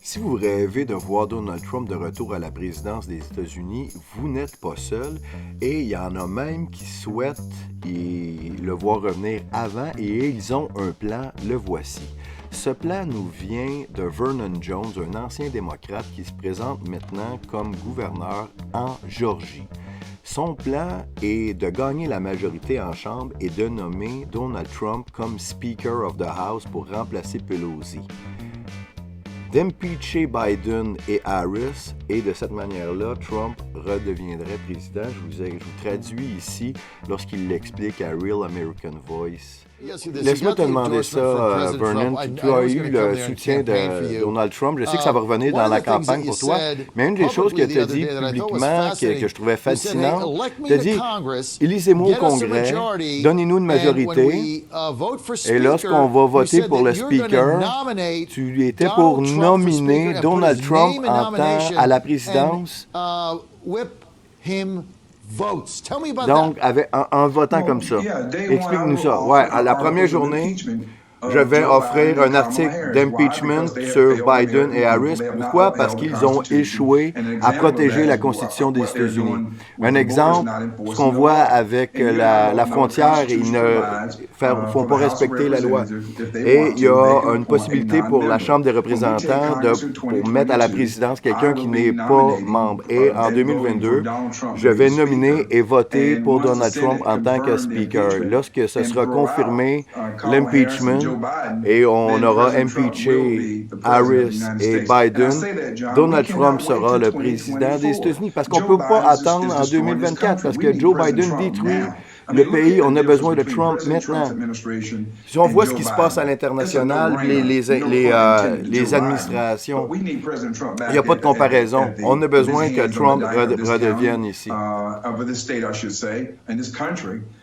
Si vous rêvez de voir Donald Trump de retour à la présidence des États-Unis, vous n'êtes pas seul et il y en a même qui souhaitent le voir revenir avant et ils ont un plan, le voici. Ce plan nous vient de Vernon Jones, un ancien démocrate qui se présente maintenant comme gouverneur en Géorgie. Son plan est de gagner la majorité en Chambre et de nommer Donald Trump comme Speaker of the House pour remplacer Pelosi. D'impeacher Biden et Harris, et de cette manière-là, Trump redeviendrait président. Je vous traduis ici lorsqu'il l'explique à Real American Voice. Laisse-moi te demander ça, Vernon. Tu as eu le soutien de Donald Trump. Je sais que ça va revenir dans la campagne pour toi, mais une des choses que tu as dit publiquement que je trouvais fascinante, tu as dit « Élisez-moi au Congrès, donnez-nous une majorité, et lorsqu'on va voter pour le Speaker, tu étais pour nominer Donald Trump à la présidence. » Donc, en votant comme ça. Explique-nous ça. Ouais, à la première journée, je vais offrir un article d'impeachment sur Biden et Harris. Pourquoi? Parce qu'ils ont échoué à protéger la Constitution des États-Unis. Un exemple, ce qu'on voit avec la frontière, ils ne font pas respecter la loi. Et il y a une possibilité pour la Chambre des représentants pour mettre à la présidence quelqu'un qui n'est pas membre. Et en 2022, je vais nominer et voter pour Donald Trump en tant que Speaker. Lorsque ce sera confirmé, l'impeachment, et on aura impeaché Harris et Biden, Donald Trump sera le président des États-Unis. Parce qu'on ne peut pas attendre en 2024, parce que Joe Biden détruit le pays. On a besoin de Trump maintenant. Si on voit ce qui se passe à l'international, les administrations, il n'y a pas de comparaison. On a besoin que Trump redevienne ici.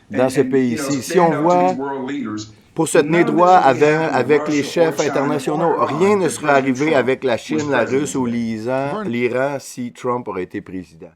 Dans ce pays-ci. Si on voit pour se tenir droit avec les chefs internationaux. Rien ne serait arrivé avec la Chine, la Russie ou l'Iran si Trump aurait été président.